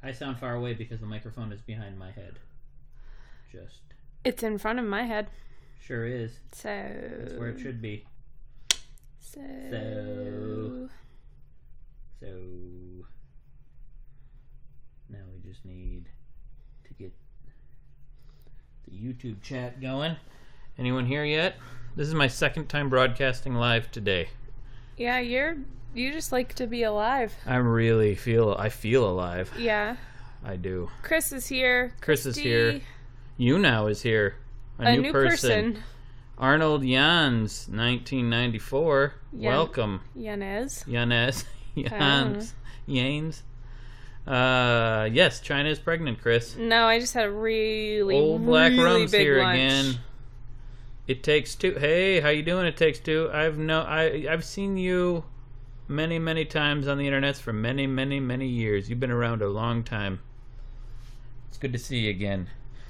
I sound far away because the microphone is behind my head. It's in front of my head. Sure is. So. That's where it should be. So. Now we just need to get the YouTube chat going. Anyone here yet? This is my second time broadcasting live today. Yeah, you just like to be alive. I feel alive. Yeah. I do. Chris is here. Chris is here. YouNow is here. A new person. Arnold Jans, 1994. Welcome. Yanes. Yes, Chyna is pregnant, Chris. No, I just had a really, Old Black really Rum's big here lunch. again. It Takes Two. Hey, how you doing? It Takes Two. I've seen you many, many times on the internet for many, many, many years. You've been around a long time. It's good to see you again.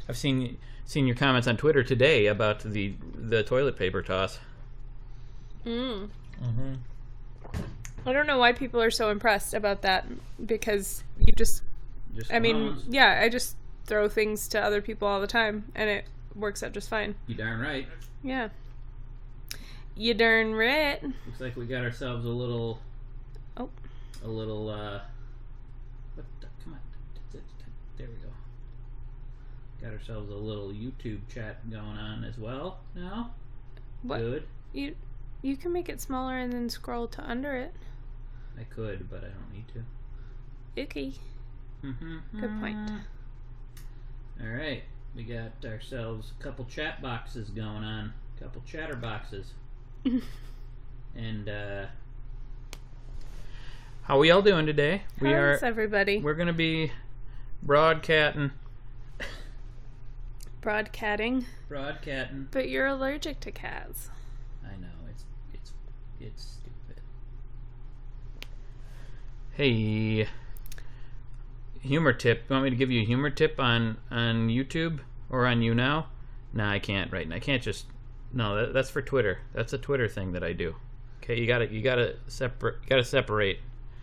I've seen your comments on Twitter today about the toilet paper toss. I don't know why people are so impressed about that, because you just I just throw things to other people all the time and it works out just fine. You darn right. Yeah. You darn right. Looks like we got ourselves a little what the, come on. There we go. Got ourselves a little YouTube chat going on as well now. What? Good. You can make it smaller and then scroll to under it. I could, but I don't need to. Okay. Good point. All right. We got ourselves a couple chat boxes going on. A couple chatter boxes. And how we all doing today? How's everybody? We're going to be broadcatting. Broadcatting. But you're allergic to cats. I know, it's stupid. Hey, humor tip. You want me to give you a humor tip on YouTube or on YouNow? Nah, I can't right now. I can't just. No, that's for Twitter. That's a Twitter thing that I do. Okay, you gotta separate.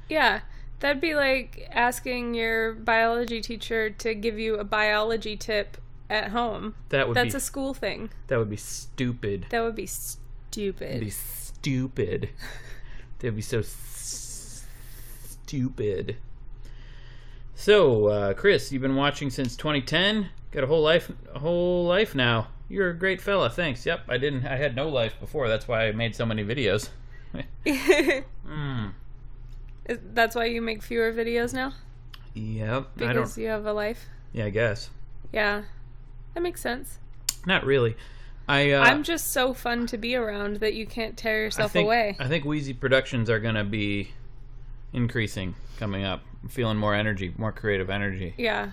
Yeah, that'd be like asking your biology teacher to give you a biology tip at home. That's a school thing. That would be stupid. That'd be stupid. That'd be so stupid. So, Chris, you've been watching since 2010. Got a whole life now. You're a great fella. Thanks. Yep, I had no life before. That's why I made so many videos. That's why you make fewer videos now? Yep. Because you have a life? Yeah, I guess. Yeah. That makes sense. Not really. I'm just so fun to be around that you can't tear yourself away. I think Wheezy Productions are going to be increasing coming up. I'm feeling more energy, more creative energy. Yeah.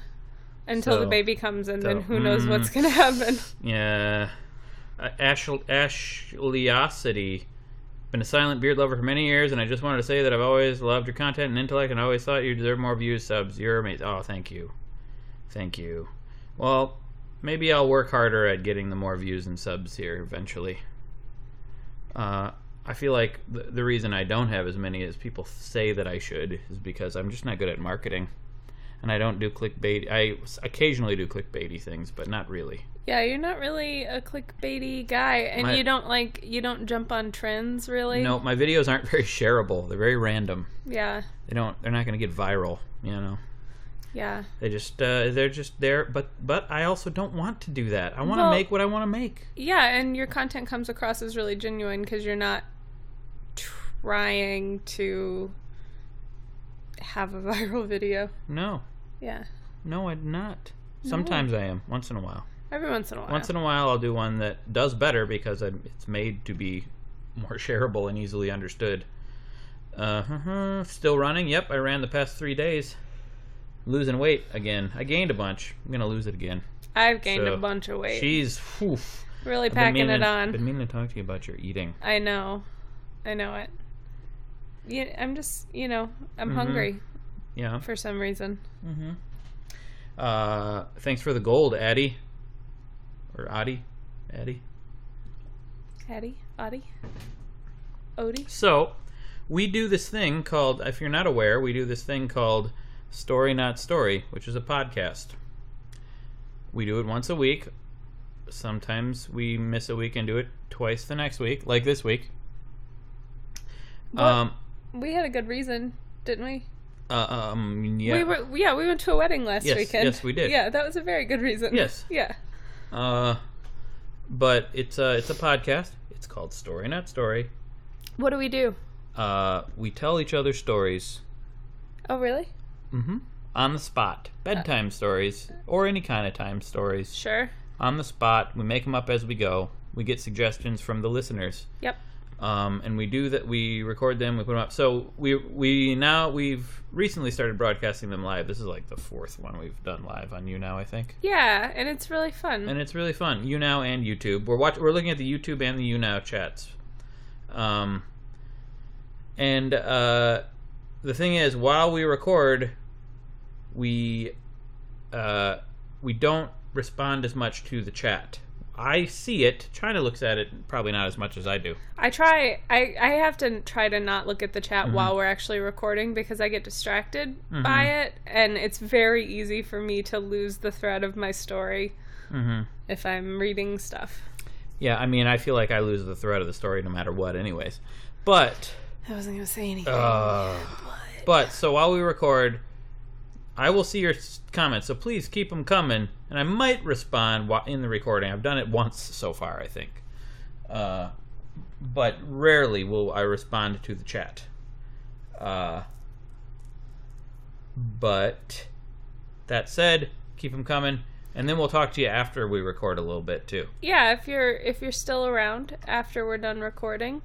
Until the baby comes in, then who knows what's going to happen. Yeah. Ashleosity. Been a silent beard lover for many years, and I just wanted to say that I've always loved your content and intellect, and I always thought you deserve more views, subs. You're amazing. Oh, thank you. Thank you. Well, maybe I'll work harder at getting the more views and subs here eventually. I feel like the reason I don't have as many as people say that I should is because I'm just not good at marketing. And I don't do clickbait. I occasionally do clickbaity things, but not really. Yeah, you're not really a clickbaity guy, and you don't jump on trends really. No, my videos aren't very shareable. They're very random. Yeah. They're not going to get viral, you know. Yeah. They're just there, but I also don't want to do that. I want to make what I want to make. Yeah, and your content comes across as really genuine because you're not trying to have a viral video. No. Yeah. No, I'm not. Sometimes I am. Once in a while. Every once in a while. Once in a while I'll do one that does better because it's made to be more shareable and easily understood. Still running? Yep, I ran the past 3 days. Losing weight again. I gained a bunch. I'm going to lose it again. I've gained a bunch of weight. She's really packing it on. I've been meaning to talk to you about your eating. I know it. Yeah, I'm just, I'm hungry. Yeah. For some reason. Thanks for the gold, Addie. Or Addie? Addie? Odie? So, we do this thing called, if you're not aware, we do this thing called Story Not Story, which is a podcast. We do it once a week. Sometimes we miss a week and do it twice the next week, like this week. We had a good reason, didn't we? Yeah. We went to a wedding last weekend. Yes, we did. Yeah, that was a very good reason. Yes. Yeah. But it's a podcast. It's called Story Not Story. What do we do? We tell each other stories. Oh, really? Mm-hmm. On the spot. Bedtime stories, or any kind of time stories. Sure. On the spot. We make them up as we go. We get suggestions from the listeners. Yep. And we do that. We record them. We put them up. So we've recently started broadcasting them live. This is like the fourth one we've done live on YouNow, I think. Yeah, and it's really fun. YouNow and YouTube. We're looking at the YouTube and the YouNow chats. And the thing is, while we record, we don't respond as much to the chat. I see it. Chyna looks at it probably not as much as I do. I try. I have to try to not look at the chat while we're actually recording because I get distracted by it, and it's very easy for me to lose the thread of my story if I'm reading stuff. Yeah, I mean, I feel like I lose the thread of the story no matter what anyways. But I wasn't going to say anything. But so while we record, I will see your comments, so please keep them coming, and I might respond in the recording. I've done it once so far, I think. But rarely will I respond to the chat. But that said, keep them coming, and then we'll talk to you after we record a little bit too. Yeah, if you're still around after we're done recording,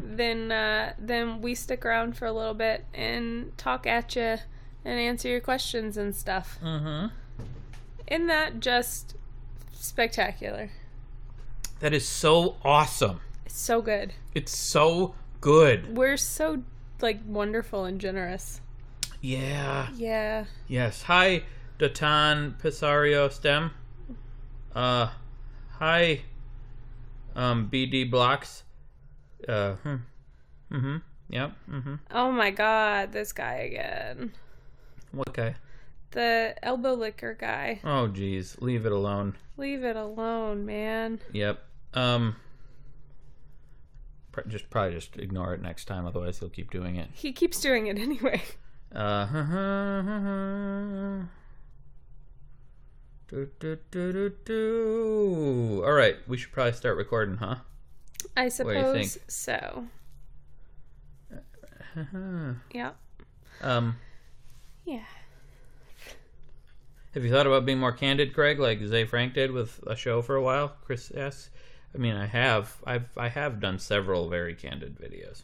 then we stick around for a little bit and talk at you and answer your questions and stuff. Isn't that just spectacular? That is so awesome. It's so good. It's so good. We're so, wonderful and generous. Yeah. Yeah. Yes. Hi, Datan Pisario Stem. Hi, BD Blocks. Yep. Oh my god, this guy again. What guy? The elbow licker guy. Oh, geez. Leave it alone. Leave it alone, man. Yep. Probably just ignore it next time, otherwise he'll keep doing it. He keeps doing it anyway. All right, we should probably start recording, huh? I suppose so. Yeah. Yeah. Have you thought about being more candid, Craig, like Zay Frank did with a show for a while? Chris asks. I mean, I have done several very candid videos.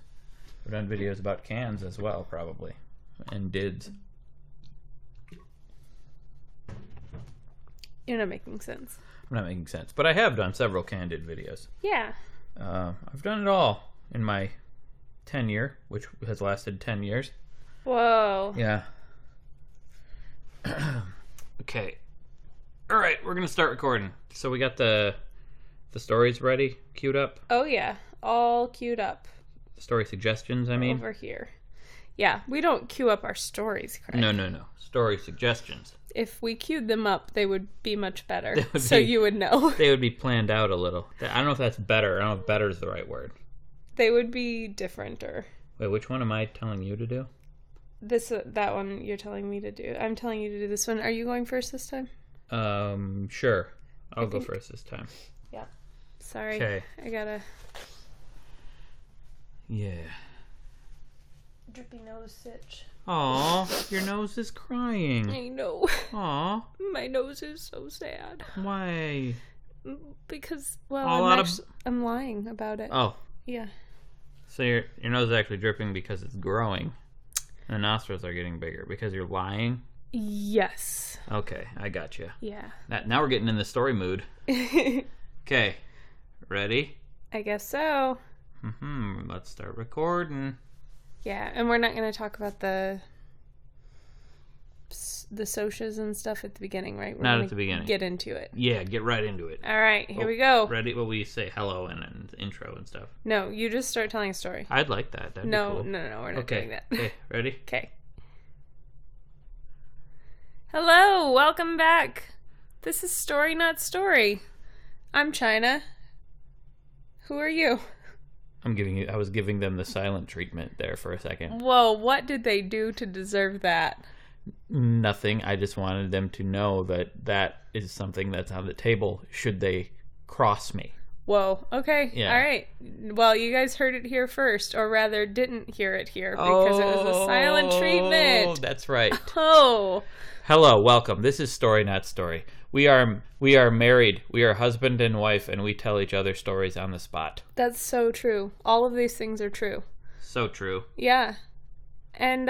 I've done videos about cans as well, probably, and dids. You're not making sense. I'm not making sense, but I have done several candid videos. Yeah. I've done it all in my tenure, which has lasted 10 years. Whoa. Yeah. Okay. All right, we're gonna start recording. So we got the stories ready, queued up. Oh yeah, all queued up. Story suggestions, I mean. Over here. Yeah, we don't queue up our stories, Craig. No. Story suggestions. If we queued them up, they would be much better. So you would know. They would be planned out a little. I don't know if that's better. I don't know if better is the right word. They would be different, or... Wait, which one am I telling you to do? That one you're telling me to do. I'm telling you to do this one. Are you going first this time? Sure. I'll go first this time. Yeah. Sorry. Okay. I gotta... Yeah. Drippy nose sitch. Aw, your nose is crying. I know. Aw. My nose is so sad. Why? Because, well, I'm lying about it. Oh. Yeah. So your nose is actually dripping because it's growing. And the nostrils are getting bigger because you're lying? Yes. Okay, I got you. Yeah. Now we're getting in the story mood. Okay. Ready? I guess so. Let's start recording. Yeah, and we're not going to talk about the socias and stuff at the beginning, right? We're not at the beginning. Get into it. Yeah, get right into it. All right, here we go. Ready? Well, we say hello and intro and stuff. No, you just start telling a story. I'd like that. That'd be cool. No, we're not doing that. Okay, ready? Okay. Hello, welcome back. This is Story Not Story. I'm Chyna. Who are you? I was giving them the silent treatment there for a second. Whoa, what did they do to deserve that? Nothing. I just wanted them to know that is something that's on the table should they cross me. Whoa, okay. Yeah. All right. Well, you guys heard it here first, or rather didn't hear it here because it was a silent treatment. Oh, that's right. Oh. Hello, welcome. This is Story Not Story. We are married. We are husband and wife, and we tell each other stories on the spot. That's so true. All of these things are true. So true. Yeah. And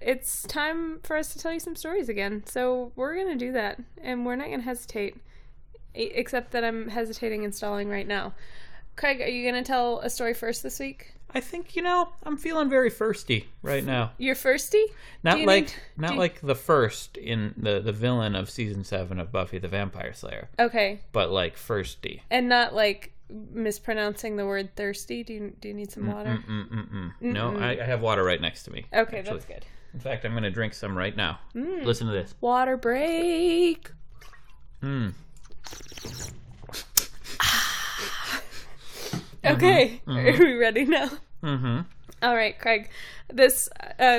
it's time for us to tell you some stories again. So we're going to do that, and we're not going to hesitate. Except that I'm hesitating and stalling right now. Craig, are you going to tell a story first this week? I think, I'm feeling very firsty right now. You're firsty? Not like the first in the villain of season 7 of Buffy the Vampire Slayer. Okay. But like firsty. And not like mispronouncing the word thirsty? Do you need some water? No, I have water right next to me. Okay, actually. that's good. In fact, I'm going to drink some right now. Listen to this. Water break. Okay, are we ready now? All right, Craig. This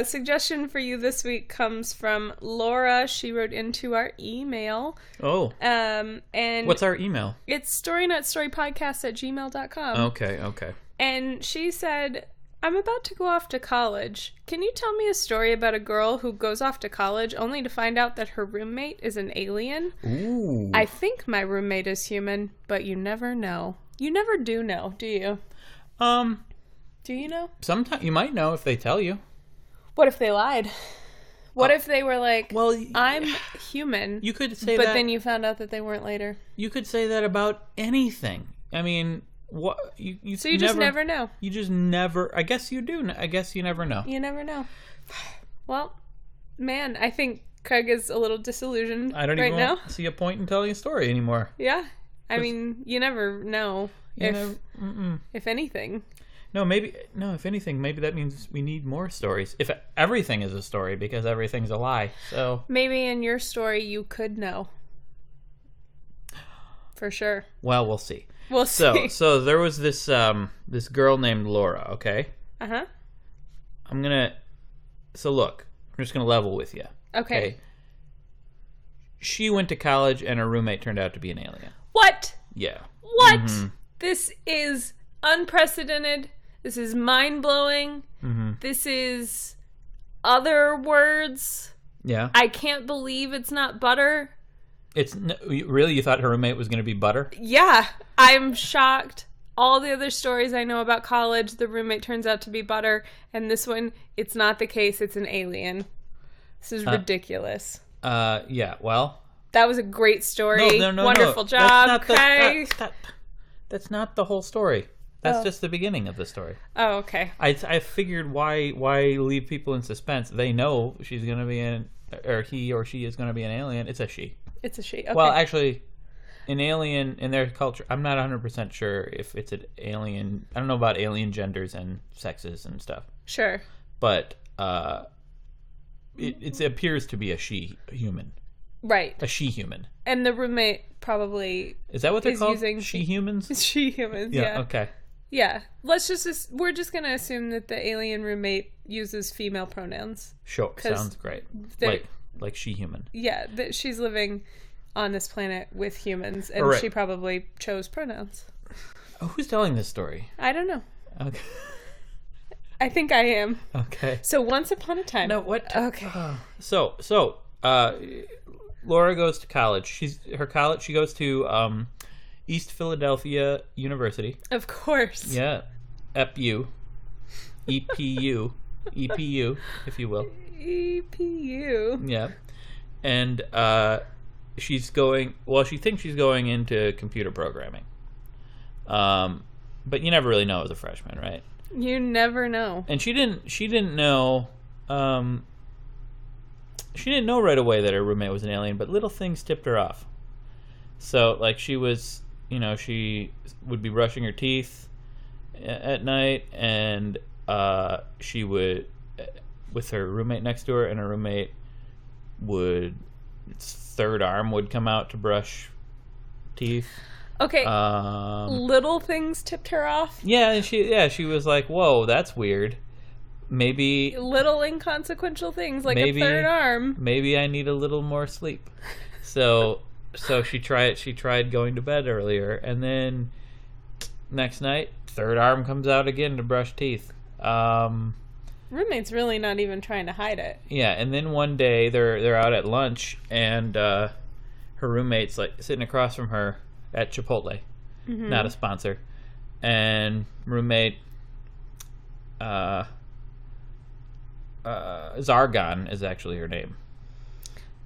suggestion for you this week comes from Laura. She wrote into our email. Oh. And what's our email? It's storynotstorypodcast@gmail.com. Okay. And she said, I'm about to go off to college. Can you tell me a story about a girl who goes off to college only to find out that her roommate is an alien? Ooh. I think my roommate is human, but you never know. You never do know, do you? Do you know? Sometimes you might know if they tell you. What if they lied? What if they were like, well, I'm human, you could say but that, then you found out that they weren't later? You could say that about anything. I mean, what you So you just never know. You just never. I guess you do. I guess you never know. You never know. Well, man, I think Craig is a little disillusioned I don't right even now. see a point in telling a story anymore. Yeah. I mean, you never know if anything. No, if anything, maybe that means we need more stories. If everything is a story, because everything's a lie. So maybe in your story you could know. For sure. Well, we'll see. We'll see. So there was this this girl named Laura, okay? Uh-huh. So look, I'm just gonna level with you. Okay. She went to college and her roommate turned out to be an alien. What? Yeah. What? Mm-hmm. This is unprecedented. This is mind-blowing. Mm-hmm. This is other words. Yeah. I can't believe it's not butter. Really? You thought her roommate was going to be butter? Yeah. I'm shocked. All the other stories I know about college, the roommate turns out to be butter. And this one, it's not the case. It's an alien. This is ridiculous. Yeah, well. That was a great story. No, Wonderful job, Craig. That's not the whole story. That's just the beginning of the story. Oh, okay. I figured why leave people in suspense? They know she's going to be he or she is going to be an alien. It's a she. It's a she. Okay. Well, actually, an alien in their culture, I'm not 100% sure if it's an alien. I don't know about alien genders and sexes and stuff. Sure. But it appears to be a she human. Right. A she human. And the roommate probably is that what they're called? Using she humans? She humans, yeah. Okay. Yeah. We're just going to assume that the alien roommate uses female pronouns. Sure. Sounds great. Like she human. Yeah, that she's living on this planet with humans, and she probably chose pronouns. Oh, who's telling this story? I don't know. Okay. I think I am. Okay. So once upon a time. No, what? Okay. Laura goes to college. She goes to East Philadelphia University. Of course. Yeah. EPU, if you will. EPU. Yeah. And she thinks she's going into computer programming. But you never really know as a freshman, right? You never know. And she didn't know she didn't know right away that her roommate was an alien, but little things tipped her off. So, like, she was, she would be brushing her teeth at night, and she would, with her roommate next to her, and her roommate would its third arm would come out to brush teeth. Okay. Little things tipped her off. Yeah, and she was like, "Whoa, that's weird." Maybe little inconsequential things like a third arm. Maybe I need a little more sleep. So she tried going to bed earlier, and then next night, third arm comes out again to brush teeth. Roommate's really not even trying to hide it. Yeah, and then one day they're out at lunch, and her roommate's like sitting across from her at Chipotle, not a sponsor, and roommate Zargon is actually her name.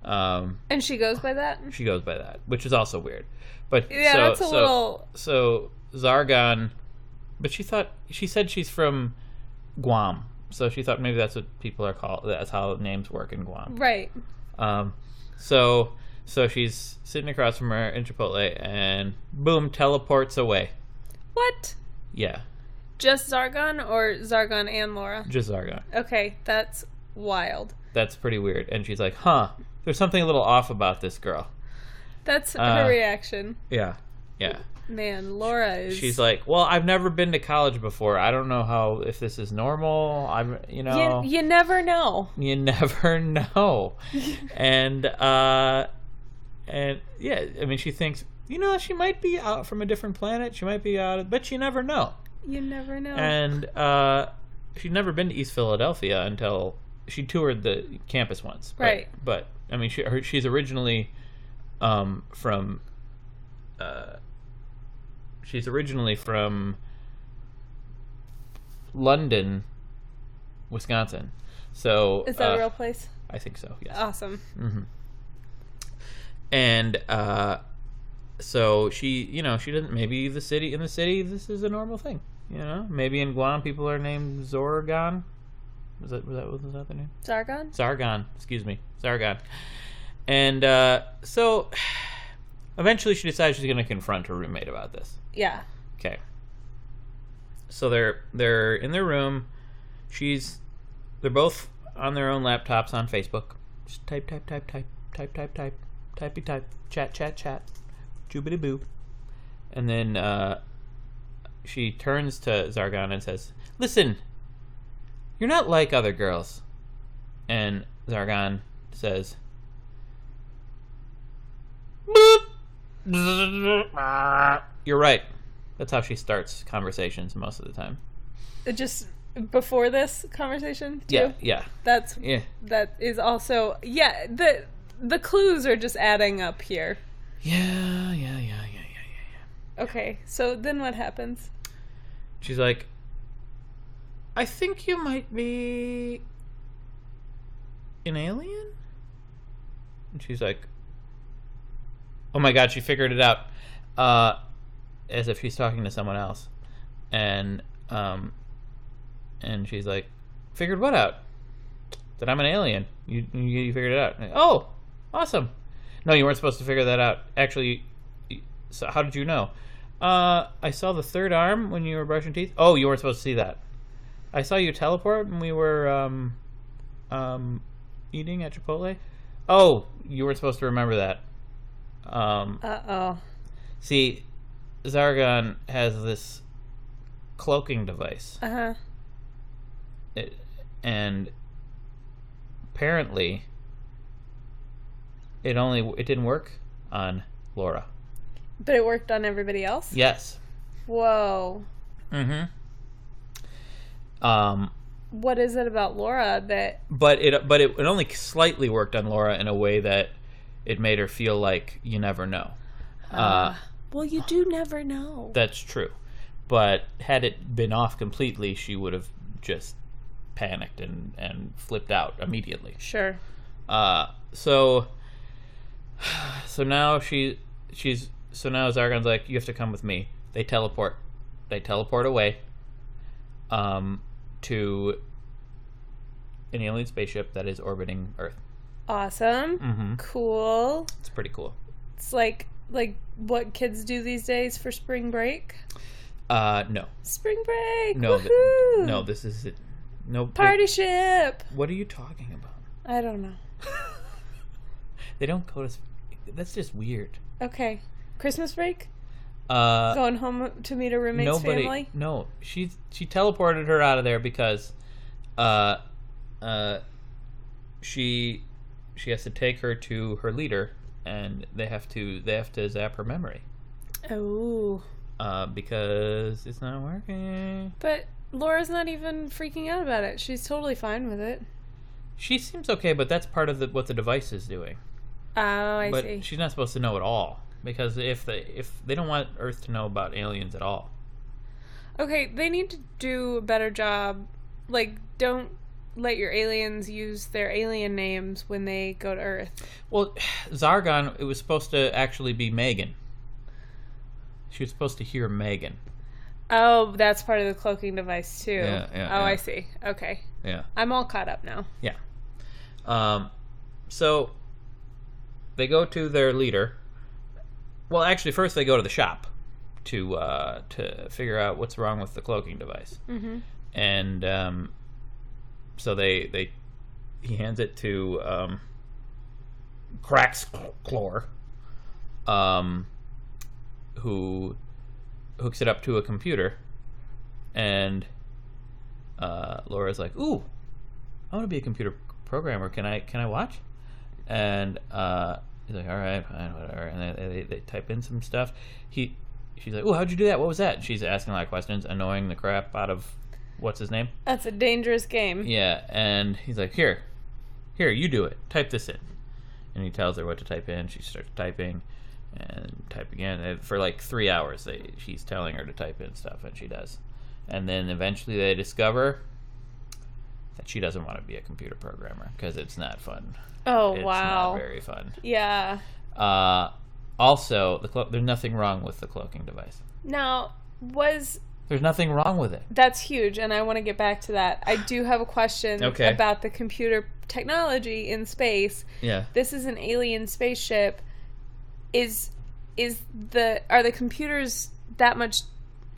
And she goes by that? She goes by that, which is also weird. But yeah, that's a little... So Zargon, but she said she's from Guam, so she thought maybe that's what people are called. That's how names work in Guam. Right. So she's sitting across from her in Chipotle, and boom, teleports away. What? Yeah. Just Zargon, or Zargon and Laura? Just Zargon. Okay, that's wild. That's pretty weird. And she's like, huh, there's something a little off about this girl. That's her reaction. Yeah. Man, Laura is... She's like, well, I've never been to college before. I don't know if this is normal. You never know. You never know. And yeah, I mean, she thinks, she might be out from a different planet. She might be out, but you never know. You never know. And she'd never been to East Philadelphia until she toured the campus once. Right. But I mean, she's originally from London, Wisconsin. So is that a real place? I think so. Yes. Awesome. Mm-hmm. And so she doesn't. Maybe in the city, this is a normal thing. Maybe in Guam, people are named Zorgon. Was that the name? Zargon. Excuse me, Zargon. And so eventually, she decides she's going to confront her roommate about this. Yeah. Okay. So they're in their room. They're both on their own laptops on Facebook. Just type, chat, joobity boo. And then she turns to Zargon and says, "Listen, you're not like other girls." And Zargon says, "Boop. You're right." That's how she starts conversations most of the time. Just before this conversation, too? Yeah. That is also... Yeah, the clues are just adding up here. Yeah. Okay, so then what happens? She's like, "I think you might be an alien?" And she's like, oh my god, she figured it out. As if she's talking to someone else. And she's like, "Figured what out?" "That I'm an alien. You figured it out." Like, "Oh, awesome." "No, you weren't supposed to figure that out. Actually, so how did you know?" I saw the third arm when you were brushing teeth." "Oh, you weren't supposed to see that." "I saw you teleport when we were eating at Chipotle." "Oh, you weren't supposed to remember that." Uh-oh. See, Zargon has this cloaking device. Uh-huh. And apparently it didn't work on Laura. But it worked on everybody else? Yes. Whoa. Mm-hmm. What is it about Laura that... But it only slightly worked on Laura in a way that it made her feel like you never know. Well, you do never know. That's true. But had it been off completely, she would have just panicked and flipped out immediately. Sure. So now now Zargon's like, "You have to come with me." They teleport away to an alien spaceship that is orbiting Earth. Awesome. Mm-hmm. Cool. It's pretty cool. It's like what kids do these days for spring break? No. Spring break. No. Woohoo! This is it. No. Party ship. What are you talking about? I don't know. They don't go to... That's just weird. Okay. Christmas break? Going home to meet a roommate's family? No. She teleported her out of there because she has to take her to her leader, and they have to zap her memory. Oh. Because it's not working. But Laura's not even freaking out about it. She's totally fine with it. She seems okay, but that's part of what the device is doing. Oh, I see. But she's not supposed to know it all, because if they don't want Earth to know about aliens at all. Okay, they need to do a better job. Like, don't let your aliens use their alien names when they go to Earth. Well, Zargon, it was supposed to actually be Megan. She was supposed to hear Megan. Oh, that's part of the cloaking device, too. Yeah. I see. Okay. Yeah. I'm all caught up now. Yeah. So they go to their leader. Well, actually, first they go to the shop to figure out what's wrong with the cloaking device. Mm-hmm. And so he hands it to Craxclor, who hooks it up to a computer, and Laura's like, "Ooh, I want to be a computer programmer. Can I watch?" And he's like, "All right, fine, whatever." And they type in some stuff. She's like, "Ooh, how'd you do that? What was that?" She's asking a lot of questions, annoying the crap out of what's his name. That's a dangerous game. Yeah, and he's like, "Here, you do it. Type this in." And he tells her what to type in. She starts typing and type again. And for like 3 hours, she's telling her to type in stuff, and she does. And then eventually they discover that she doesn't want to be a computer programmer because it's not fun. Oh, it's wow. Not very fun. Yeah. Also, there's nothing wrong with the cloaking device. Now, There's nothing wrong with it. That's huge, and I want to get back to that. I do have a question about the computer technology in space. Yeah. This is an alien spaceship. Are the computers that much?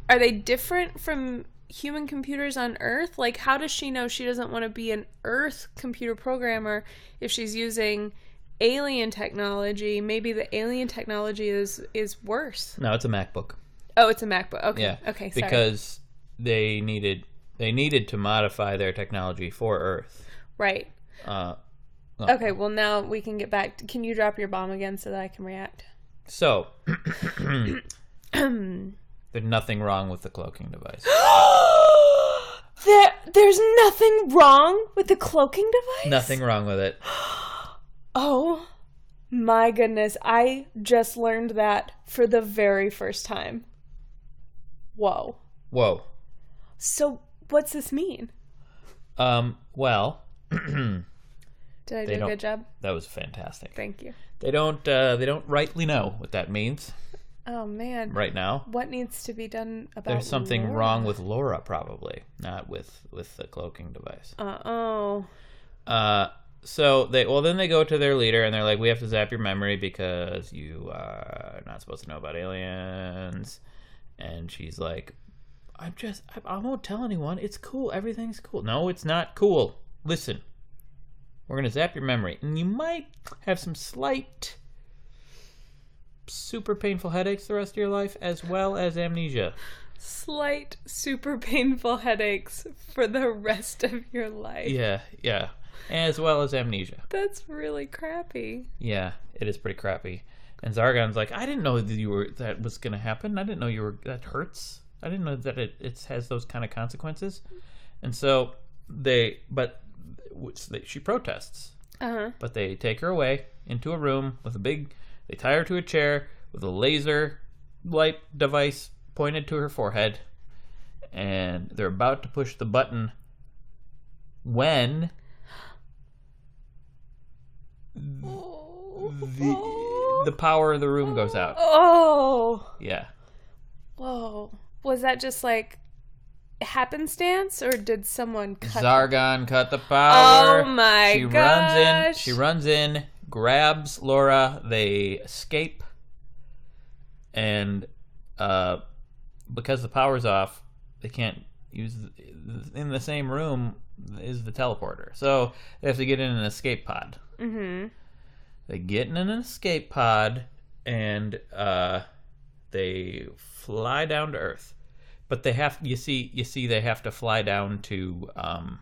Are they different from human computers on Earth? Like, how does she know she doesn't want to be an Earth computer programmer if she's using alien technology? Maybe the alien technology is worse. No, it's a MacBook. Oh, it's a MacBook. Okay. Yeah. Okay. Sorry. Because they needed to modify their technology for Earth. Right. Okay. Well, now we can get back. Can you drop your bomb again so that I can react? So, there's nothing wrong with the cloaking device. There's nothing wrong with the cloaking device? Nothing wrong with it. Oh my goodness. I just learned that for the very first time. Whoa. So, what's this mean? Well... Did I do a good job? That was fantastic. Thank you. They don't rightly know what that means. Oh, man. Right now. What needs to be done about There's something Laura? wrong with Laura, probably. Not with the cloaking device. Uh-oh. So then they go to their leader and they're like, "We have to zap your memory because you are not supposed to know about aliens." And she's like, I won't tell anyone. It's cool. Everything's cool. No, it's not cool. Listen, we're going to zap your memory. And you might have some slight, super painful headaches the rest of your life, as well as amnesia. Slight, super painful headaches for the rest of your life. Yeah. As well as amnesia. That's really crappy. Yeah, it is pretty crappy. And Zargon's like, I didn't know that was going to happen. I didn't know that hurts. I didn't know that it has those kind of consequences. And so she protests. Uh-huh. But they take her away into a room they tie her to a chair with a laser light device pointed to her forehead. And they're about to push the button when the power of the room goes out. Oh. Yeah. Whoa. Was that just like happenstance, or did someone cut Zargon cut the power. Oh my gosh. She runs in, grabs Laura, they escape, and because the power's off, they can't use in the same room is the teleporter. So they have to get in an escape pod. Mm-hmm. They get in an escape pod, and they fly down to Earth. But they have you see they have to fly down to a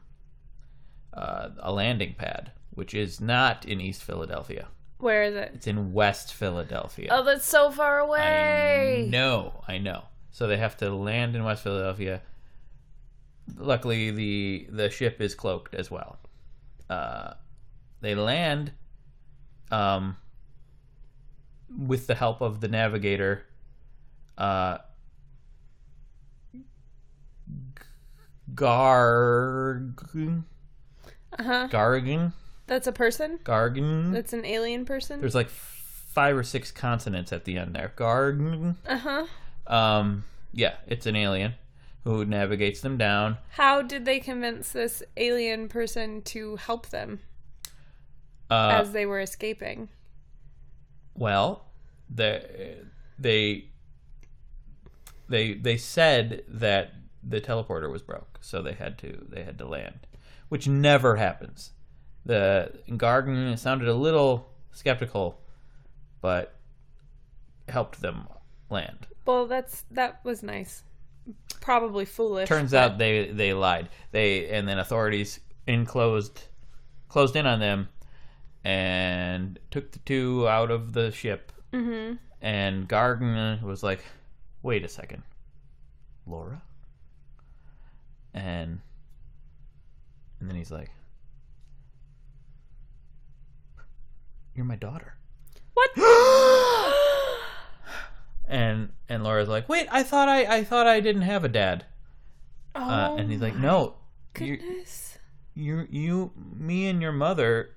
landing pad, which is not in East Philadelphia. Where is it? It's in West Philadelphia. Oh, that's so far away. I know. So they have to land in West Philadelphia. Luckily, the ship is cloaked as well. They land with the help of the navigator. Gargan. Gargan. That's a person? Gargan. That's an alien person? There's like 5 or 6 consonants at the end there. Gargan. Yeah, it's an alien who navigates them down. How did they convince this alien person to help them as they were escaping? Well, they said that the teleporter was broke, so they had to land, which never happens. The Gargan sounded a little skeptical, but helped them land. Well, that was nice. Probably foolish. Turns out they lied. And then authorities closed in on them and took the 2 out of the ship. Mm-hmm. And Gargan was like, "Wait a second, Laura?" And then he's like, "You're my daughter." What? And Laura's like, "Wait, I thought I didn't have a dad." Oh, and he's like, "No, goodness. Me and your mother.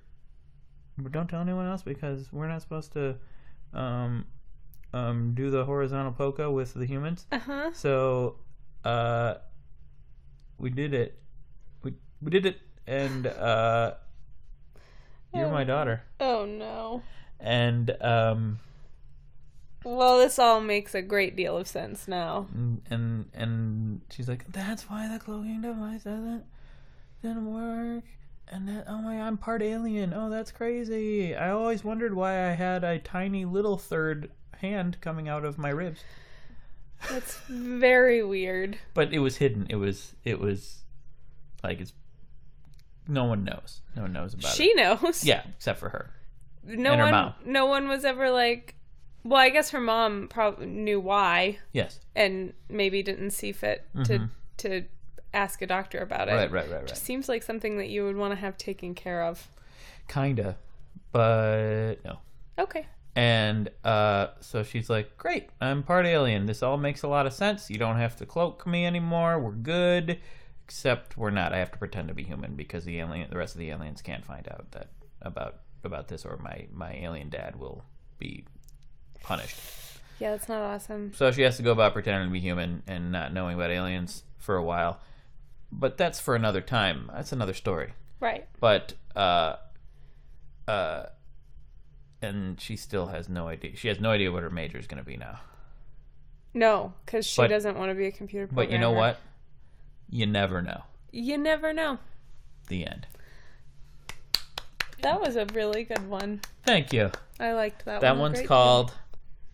But don't tell anyone else because we're not supposed to do the horizontal polka with the humans." So we did it. We did it, and you're my daughter. Oh no. And well, this all makes a great deal of sense now. And she's like, "That's why the cloaking device didn't work." And that, oh my, I'm part alien. Oh, that's crazy. I always wondered why I had a tiny little third hand coming out of my ribs. That's very weird. But it was hidden. It was like no one knows. No one knows about it. She knows. Yeah, except for her. No and her one. mom. No one was ever like. Well, I guess her mom probably knew why. Yes. And maybe didn't see fit to ask a doctor about it. Right. Just seems like something that you would want to have taken care of. Kinda, but no. Okay. And so she's like, "Great, I'm part alien. This all makes a lot of sense. You don't have to cloak me anymore. We're good. Except we're not. I have to pretend to be human because the rest of the aliens can't find out that about this, or my alien dad will be punished." Yeah, that's not awesome. So she has to go about pretending to be human and not knowing about aliens for a while. But that's for another time. That's another story. Right. But and she still has no idea. She has no idea what her major is going to be now. No, because she doesn't want to be a computer programmer. But you know what? You never know. You never know. The end. That was a really good one. Thank you. I liked that one. That one's called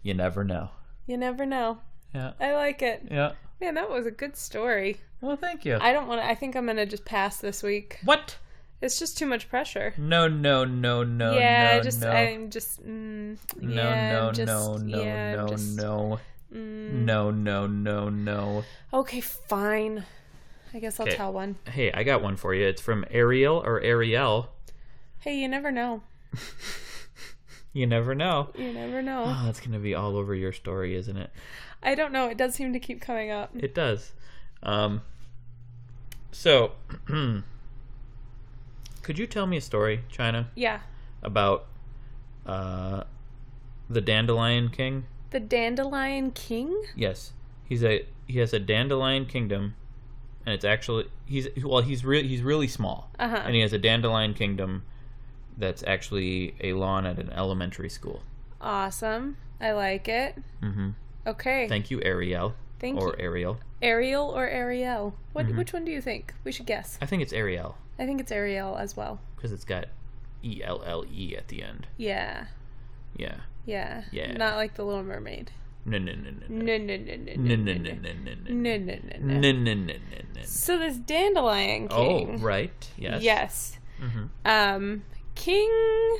You Never Know. You Never Know. Yeah. I like it. Yeah. Man, that was a good story. Well, thank you. I think I'm going to just pass this week. What? It's just too much pressure. No. Yeah, no. I'm just. No. Okay, fine. I guess I'll tell one. Hey, I got one for you. It's from Ariel or Ariel. Hey, you never know. You never know. You never know. Oh, that's going to be all over your story, isn't it? I don't know. It does seem to keep coming up. It does. So, could you tell me a story, Chyna? Yeah. About the Dandelion King? The Dandelion King? Yes. He has a dandelion kingdom, and it's actually he's really small. And he has a dandelion kingdom that's actually a lawn at an elementary school. Awesome. I like it. Mm-hmm. Okay. Thank you, Ariel. Thank you. Or Ariel. Ariel or Ariel? Which one do you think? We should guess. I think it's Ariel. I think it's Ariel as well. Because it's got E-L-L-E at the end. Yeah. Yeah. Yeah. Yeah. Not like the Little Mermaid. No. So this Dandelion King. Oh, right. Yes. Yes. Mm-hmm. King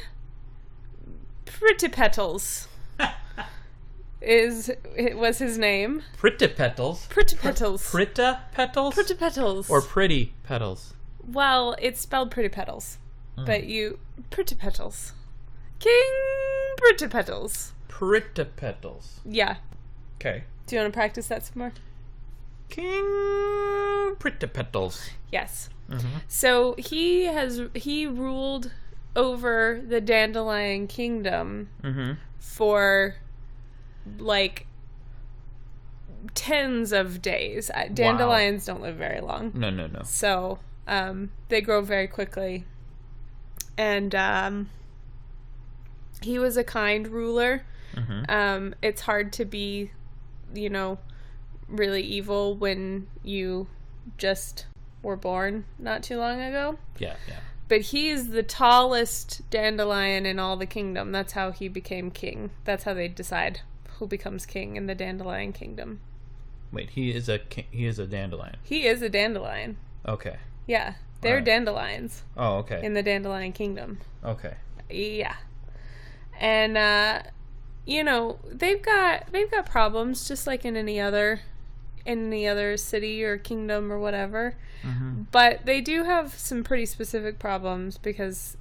Pretty Petals was his name. Pretty petals. Pretty Petals. Pretty petals? Pretty Petals. Or pretty petals? Well, it's spelled Pretty Petals. But Pretty Petals. King Pretty Petals. Pretty petals. Yeah. Okay. Do you want to practice that some more? King Pretty petals. Yes. Mm-hmm. So he ruled over the Dandelion Kingdom for like tens of days. Dandelions don't live very long. No. So they grow very quickly. And he was a kind ruler. It's hard to be, really evil when you just were born not too long ago. Yeah. But he's the tallest dandelion in all the kingdom. That's how he became king. That's how they decide who becomes king in the Dandelion Kingdom. Wait, he is a dandelion. He is a dandelion. Okay. Yeah, they're Right. dandelions. Oh, okay. In the Dandelion Kingdom. Okay. Yeah. And they've got problems just like in any other city or kingdom or whatever. But they do have some pretty specific problems because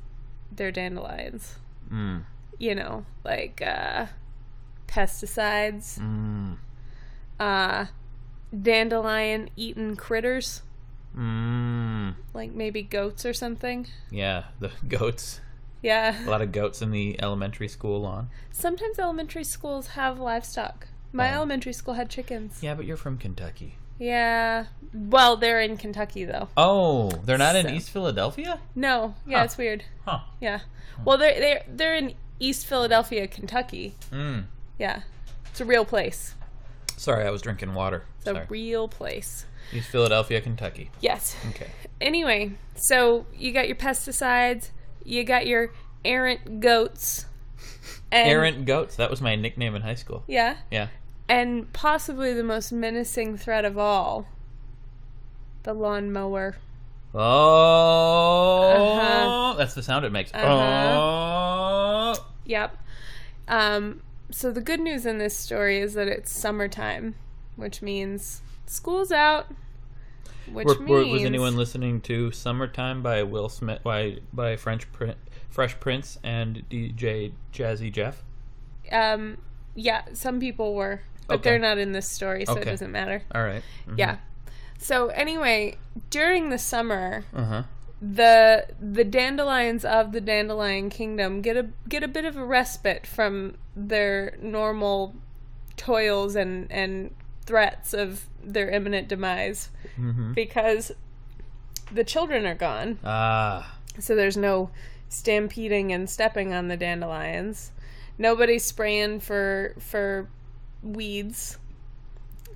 they're dandelions. Like pesticides. Dandelion eaten critters. Like maybe goats or something. Yeah, the goats. Yeah. A lot of goats in the elementary school lawn. Sometimes elementary schools have livestock. My elementary school had chickens. Yeah, but you're from Kentucky. Yeah. Well, they're in Kentucky, though. Oh, they're not in East Philadelphia? No. Yeah, It's weird. Huh. Yeah. Well, they're in East Philadelphia, Kentucky. Yeah. It's a real place. Sorry, I was drinking water. It's a real place. East Philadelphia, Kentucky. Yes. Okay. Anyway, so you got your pesticides, you got your errant goats. Errant goats. That was my nickname in high school. Yeah. Yeah. And possibly the most menacing threat of all, the lawnmower. Oh. That's the sound it makes. Oh. Yep. So the good news in this story is that it's summertime, which means school's out. Which means... Was anyone listening to "Summertime" by Will Smith by Fresh Prince and DJ Jazzy Jeff? Yeah, some people were, but they're not in this story, so it doesn't matter. All right. Yeah. So anyway, during the summer, the dandelions of the Dandelion Kingdom get a bit of a respite from their normal toils and threats of their imminent demise, because the children are gone. So there's no stampeding and stepping on the dandelions. Nobody's spraying for weeds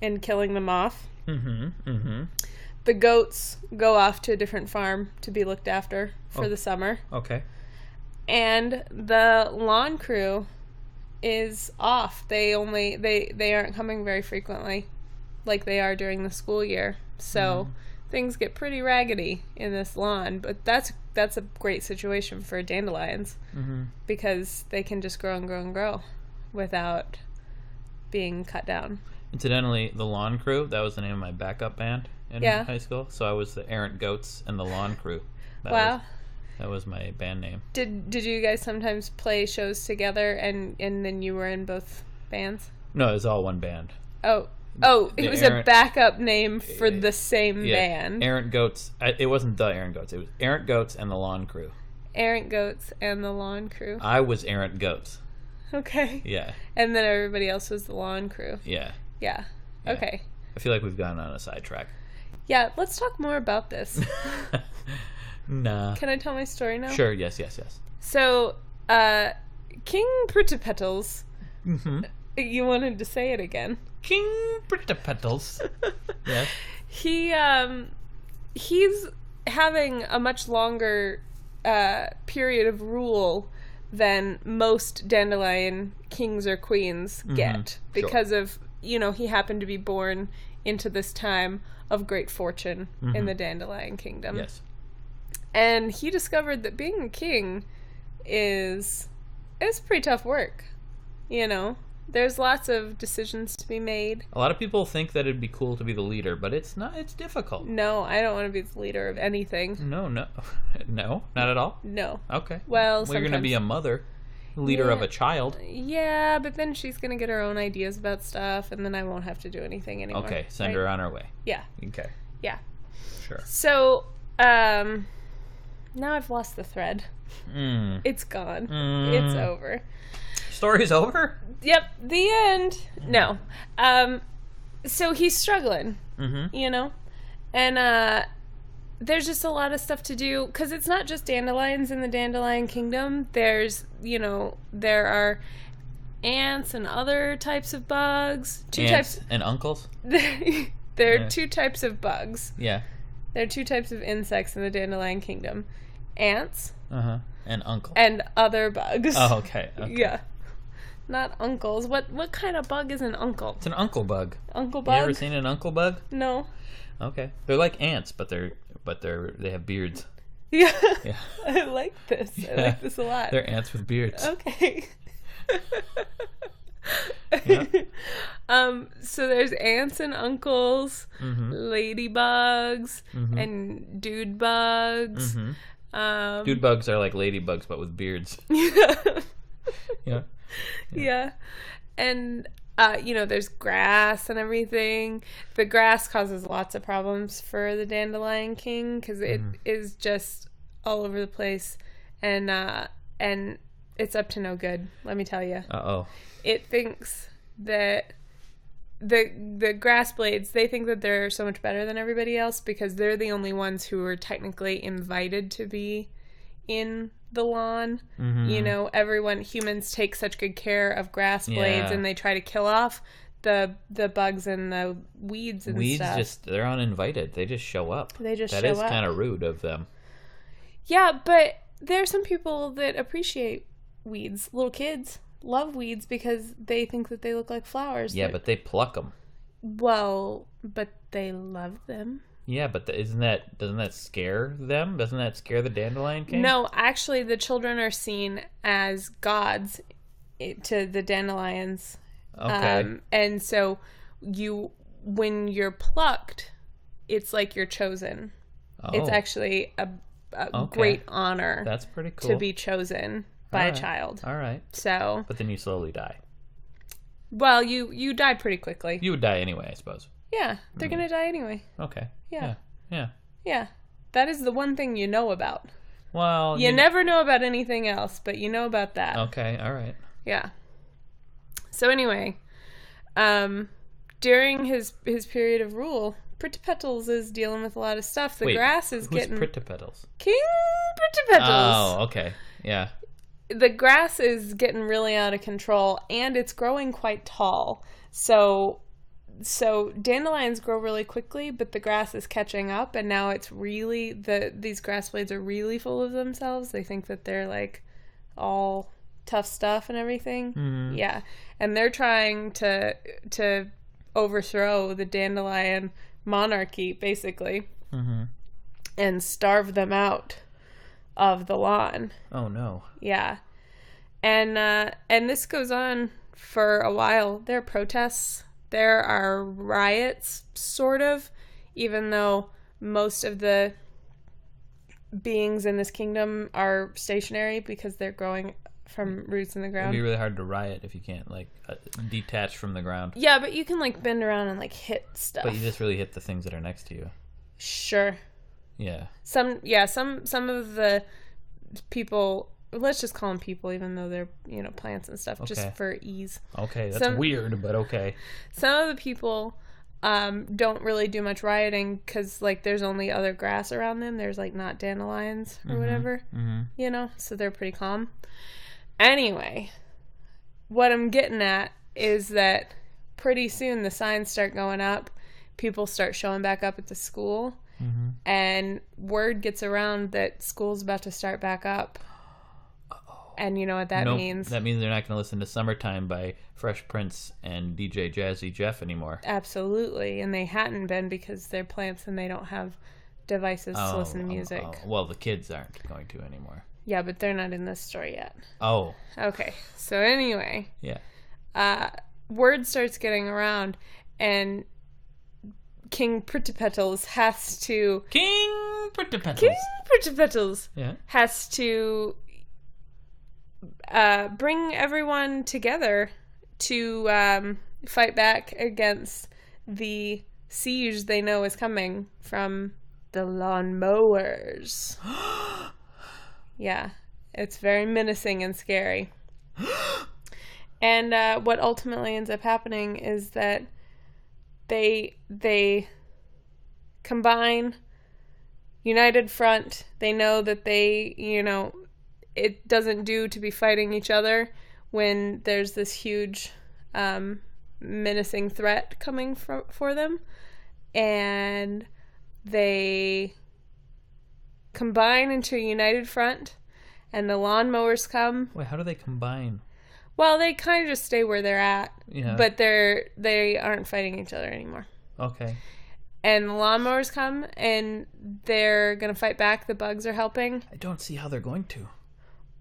and killing them off. The goats go off to a different farm to be looked after for the summer. Okay. And the lawn crew is off. They aren't coming very frequently like they are during the school year. So things get pretty raggedy in this lawn, but that's a great situation for dandelions because they can just grow and grow and grow without being cut down. Incidentally, the Lawn Crew, that was the name of my backup band in high school. So I was the Errant Goats and the Lawn Crew. That was my band name. Did you guys sometimes play shows together and then you were in both bands? No, it was all one band. Oh, it was a backup name for the same band. Errant Goats. It wasn't the Errant Goats. It was Errant Goats and the Lawn Crew. Errant Goats and the Lawn Crew. I was Errant Goats. Okay. Yeah. And then everybody else was the Lawn Crew. Yeah. Yeah. Okay. I feel like we've gone on a sidetrack. Yeah, let's talk more about this. Nah. Can I tell my story now? Sure, yes. So, King Pretty Petals. You wanted to say it again. King Pretty Petals. Yes. He's having a much longer period of rule than most dandelion kings or queens get because of, you know, he happened to be born into this time of great fortune in the dandelion kingdom. Yes. And he discovered that being a king is pretty tough work. You know, there's lots of decisions to be made. A lot of people think that it'd be cool to be the leader, but it's not. It's difficult. No, I don't want to be the leader of anything. No, not at all. No. Okay. Well, you're gonna be a mother, leader of a child. Yeah, but then she's gonna get her own ideas about stuff, and then I won't have to do anything anymore. Okay, send her on her way. Yeah. Okay. Yeah. Sure. So, now I've lost the thread. It's gone. It's over. Story's over? Yep, the end. No. So he's struggling, you know? And there's just a lot of stuff to do, because it's not just dandelions in the dandelion kingdom. There's, you know, there are ants and other types of bugs. Ants and uncles? There are 2 types of bugs. Yeah. There are 2 types of insects in the dandelion kingdom. Ants. And uncles. And other bugs. Oh, okay. Yeah. Not uncles. What kind of bug is an uncle? It's an uncle bug. Uncle bug? You ever seen an uncle bug? No. Okay. They're like ants, but they have beards. Yeah. Yeah. I like this. I like this a lot. They're ants with beards. Okay. Yeah. So there's ants and uncles, ladybugs, and dude bugs. Dude bugs are like ladybugs, but with beards. Yeah. Yeah. And, you know, there's grass and everything. The grass causes lots of problems for the dandelion king because it is just all over the place. And it's up to no good, let me tell you. Uh-oh. It thinks that the grass blades, they think that they're so much better than everybody else because they're the only ones who are technically invited to be in the lawn. You know, humans take such good care of grass blades and they try to kill off the bugs and the weeds and stuff. Weeds they're uninvited. They just show up. They just show up. That is kind of rude of them. Yeah, but there are some people that appreciate weeds. Little kids love weeds because they think that they look like flowers. Yeah, but they pluck them. Well, but they love them. Yeah, but doesn't that scare them? Doesn't that scare the dandelion king? No, actually, the children are seen as gods to the dandelions. Okay. And so when you're plucked, it's like you're chosen. Oh. It's actually a great honor. That's pretty cool. To be chosen by a child. All right. So. But then you slowly die. Well, you die pretty quickly. You would die anyway, I suppose. Yeah, they're gonna die anyway. Okay. Yeah. Yeah. That is the one thing you know about. Well, you never know about anything else, but you know about that. Okay, all right. Yeah. So anyway, during his period of rule, Pretty Petals is dealing with a lot of stuff. The grass is getting... Pretty Petals? King Pretty Petals. Oh, okay. Yeah. The grass is getting really out of control, and it's growing quite tall. So dandelions grow really quickly, but the grass is catching up, and now it's really these grass blades are really full of themselves. They think that they're like all tough stuff and everything. Yeah, and they're trying to overthrow the dandelion monarchy basically, and starve them out of the lawn. Oh no. Yeah, and this goes on for a while. There are protests. There are riots, sort of, even though most of the beings in this kingdom are stationary because they're growing from roots in the ground. It'd be really hard to riot if you can't, like, detach from the ground. Yeah, but you can, like, bend around and, like, hit stuff. But you just really hit the things that are next to you. Sure. Yeah. Some of the people... Let's just call them people, even though they're, you know, plants and stuff, just for ease. Okay, that's weird, but okay. Some of the people don't really do much rioting because, like, there's only other grass around them. There's, like, not dandelions or whatever, you know, so they're pretty calm. Anyway, what I'm getting at is that pretty soon the signs start going up. People start showing back up at the school. Mm-hmm. And word gets around that school's about to start back up. And you know what that means? That means they're not going to listen to Summertime by Fresh Prince and DJ Jazzy Jeff anymore. Absolutely. And they hadn't been because they're plants and they don't have devices to listen to music. Well, the kids aren't going to anymore. Yeah, but they're not in this story yet. Oh. Okay. So anyway. Yeah. Word starts getting around and King Prettypetals has to... King Prettypetals. Yeah. Has to... bring everyone together to fight back against the siege they know is coming from the lawn mowers. Yeah, it's very menacing and scary. And what ultimately ends up happening is that they combine, united front. They know that it doesn't do to be fighting each other when there's this huge menacing threat coming for them. And they combine into a united front, and the lawnmowers come. Wait, how do they combine? Well, they kind of just stay where they're at, yeah. But they aren't fighting each other anymore. Okay. And the lawnmowers come, and they're going to fight back. The bugs are helping. I don't see how they're going to.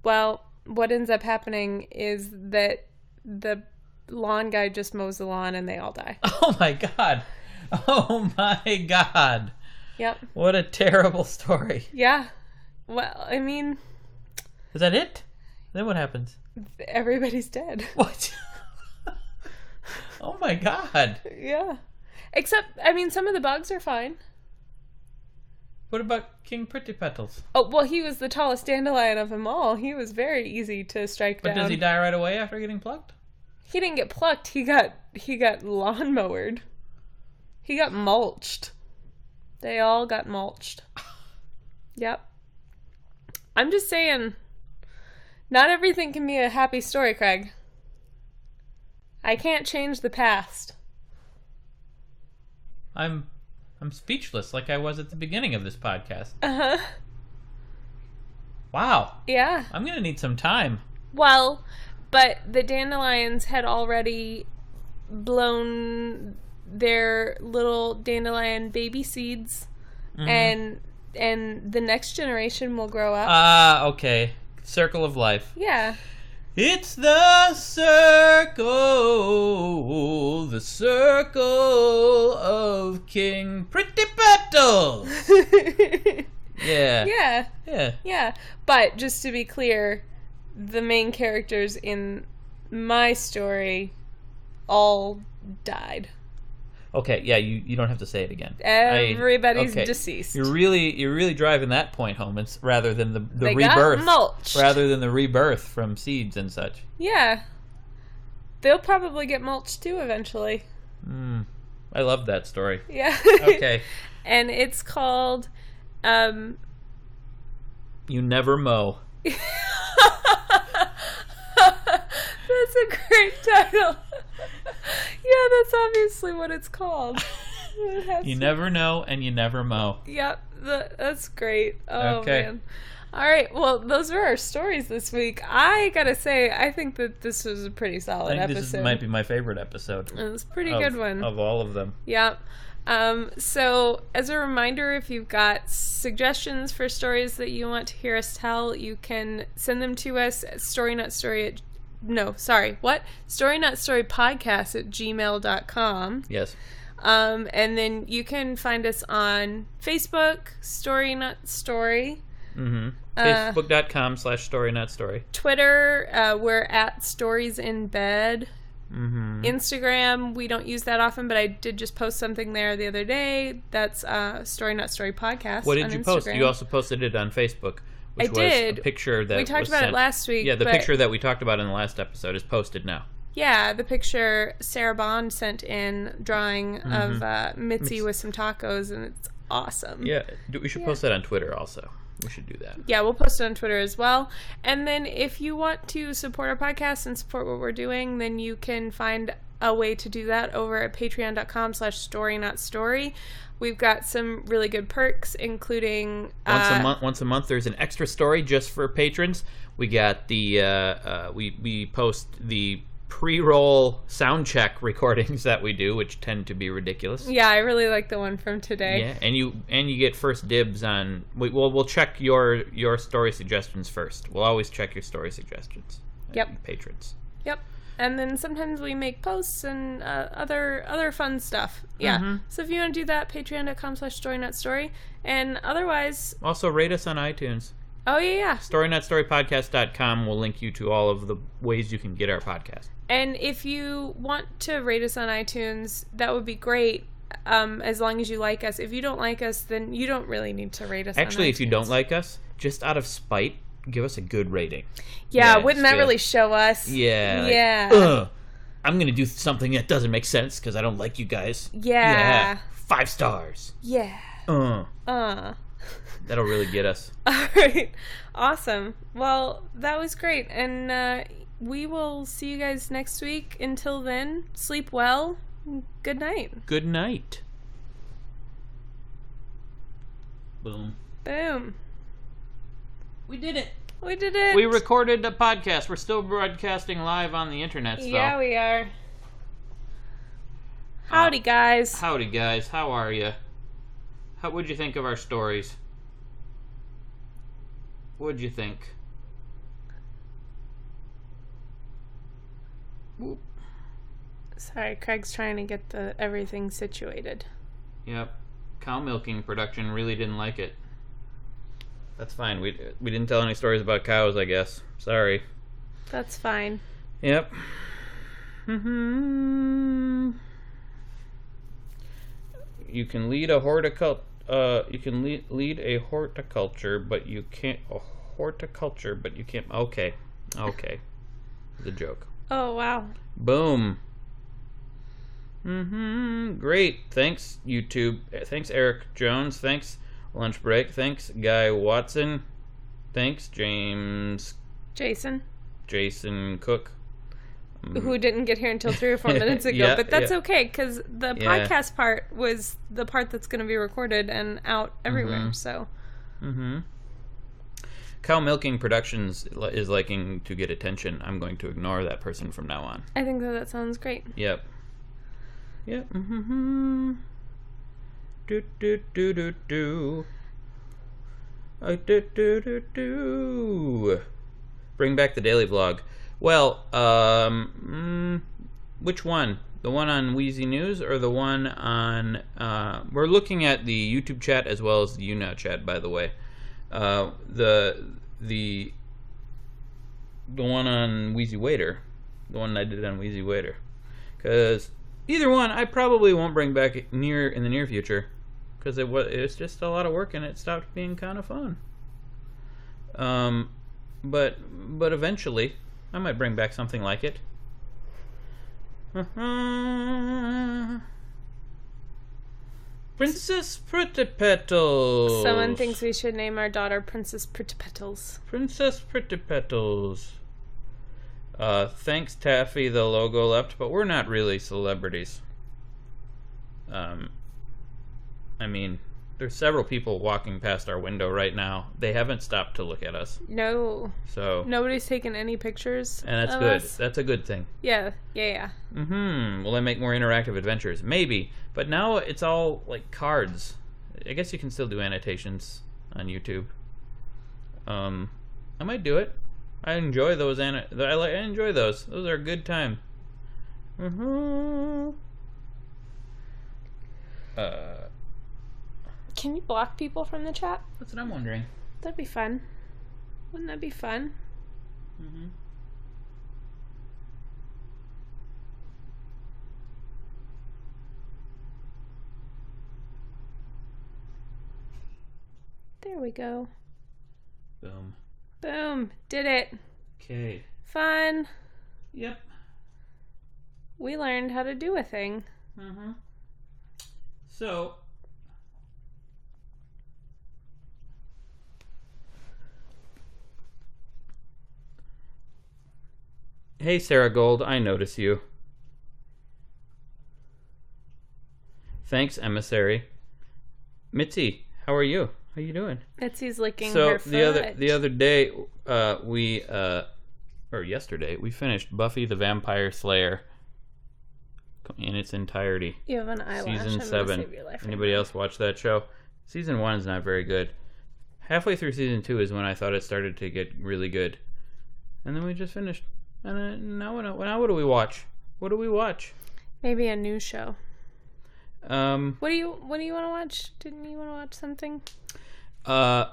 Well, what ends up happening is that the lawn guy just mows the lawn and they all die. Oh my god. Oh my god. Yep. What a terrible story. Yeah. Well, I mean... Is that it? Then what happens? Everybody's dead. What? Oh my god. Yeah. Except, I mean, some of the bugs are fine. What about King Prettypetals? Oh, well, he was the tallest dandelion of them all. He was very easy to strike down. But does he die right away after getting plucked? He didn't get plucked. He got lawnmowered. He got mulched. They all got mulched. Yep. I'm just saying, not everything can be a happy story, Craig. I can't change the past. I'm speechless like I was at the beginning of this podcast. Uh-huh. Wow. Yeah. I'm going to need some time. Well, but the dandelions had already blown their little dandelion baby seeds, mm-hmm. and the next generation will grow up. Okay. Circle of life. Yeah. It's the circle of King Prettypetals. Yeah. Yeah. Yeah. Yeah. But just to be clear, the main characters in my story all died. Okay, yeah, you don't have to say it again. Everybody's deceased. You're really driving that point home. It's rather than the they rebirth, got mulched. rather than the rebirth from seeds and such. Yeah, they'll probably get mulched too eventually. I love that story. Yeah. Okay. And it's called You Never Mow. That's a great title. Yeah, that's obviously what it's called. You never know and you never mow. Yep, that's great. Oh, okay. Man. All right, well, those are our stories this week. I gotta say, I think that this was a pretty solid episode. This might be my favorite episode. It was a pretty good one. Of all of them. Yep. So, as a reminder, if you've got suggestions for stories that you want to hear us tell, you can send them to us at storynotstorypodcast@gmail.com. Yes. And then you can find us on Facebook, Story Not Story. Mm-hmm. Facebook.com/storynotstory. Twitter, we're at Stories in Bed. Mm-hmm. Instagram, we don't use that often, but I did just post something there the other day. That's Story Not Story Podcast. What did you post? You also posted it on Facebook. Which was a picture that we talked about it last week. Yeah, the picture that we talked about in the last episode is posted now. Yeah, the picture Sarah Bond sent in, drawing of Mitzi with some tacos, and it's awesome. Yeah, we should post that on Twitter also. We should do that. Yeah, we'll post it on Twitter as well. And then if you want to support our podcast and support what we're doing, then you can find a way to do that over at patreon.com/storynotstory. We've got some really good perks, including once a month there's an extra story just for patrons. We got the we post the pre-roll sound check recordings that we do, which tend to be ridiculous. Yeah, I really like the one from today. Yeah, and you get first dibs on. We'll check your story suggestions first. We'll always check your story suggestions. Yep. Patrons. Yep. And then sometimes we make posts and other fun stuff. Yeah. Mm-hmm. So if you want to do that, patreon.com/storynotstory. And otherwise... Also, rate us on iTunes. Oh, yeah. Storynotstorypodcast.com will link you to all of the ways you can get our podcast. And if you want to rate us on iTunes, that would be great, as long as you like us. If you don't like us, then you don't really need to rate us on iTunes. Actually, if you don't like us, just out of spite, give us a good rating. Yeah, wouldn't that really show us? Yeah. Yeah. I'm going to do something that doesn't make sense because I don't like you guys. Yeah. 5 stars. Yeah. That'll really get us. All right. Awesome. Well, that was great. And we will see you guys next week. Until then, sleep well. Good night. Good night. Boom. Boom. We did it. We did it. We recorded a podcast. We're still broadcasting live on the internet, though. Yeah, we are. Howdy, guys. Howdy, guys. How are you? What'd you think of our stories? What'd you think? Whoop. Sorry, Craig's trying to get everything situated. Yep. Cow milking production really didn't like it. That's fine. We didn't tell any stories about cows, I guess. Sorry. That's fine. Yep. You can lead a horticulture. You can lead a horticulture, but you can't. A horticulture, but you can't. Okay. The joke. Oh wow. Boom. Great. Thanks, YouTube. Thanks, Eric Jones. Thanks, Lunch Break. Thanks, Guy Watson. Thanks, Jason Cook. Who didn't get here until 3 or 4 minutes ago. But that's okay, because the podcast part was the part that's going to be recorded and out everywhere. So. Cow Milking Productions is liking to get attention. I'm going to ignore that person from now on. I think that sounds great. Yep. Do do do do do. Do. Bring back the daily vlog. Well, which one? The one on Wheezy News or the one on... we're looking at the YouTube chat as well as the YouNow chat, by the way. The one on Wheezy Waiter. The one I did on Wheezy Waiter. Because either one I probably won't bring back in the near future. Because it was just a lot of work and it stopped being kind of fun. But eventually I might bring back something like it. Princess Pretty Petals. Someone thinks we should name our daughter Princess Pretty Petals. Princess Pretty Petals. Thanks, Taffy. The logo left, but we're not really celebrities. I mean, there's several people walking past our window right now. They haven't stopped to look at us. No. So nobody's taken any pictures. And that's good. That's a good thing. Yeah. Will they make more interactive adventures? Maybe. But now it's all like cards. I guess you can still do annotations on YouTube. I might do it. I enjoy those. I enjoy those. Those are a good time. Can you block people from the chat? That's what I'm wondering. That'd be fun. Wouldn't that be fun? There we go. Boom. Boom. Did it. Okay. Fun. Yep. We learned how to do a thing. So... Hey, Sarah Gold, I notice you. Thanks, emissary. Mitzi, how are you? How you doing? Mitzi's licking So her foot. the other day, yesterday, we finished Buffy the Vampire Slayer in its entirety. You have an eyelash. Season I'm 7. gonna save your life Anybody right else watch that show? Season 1 is not very good. Halfway through season 2 is when I thought it started to get really good, and then we just finished. And now what do we watch? What do we watch? Maybe a new show. Um. What do you want to watch? Didn't you want to watch something? I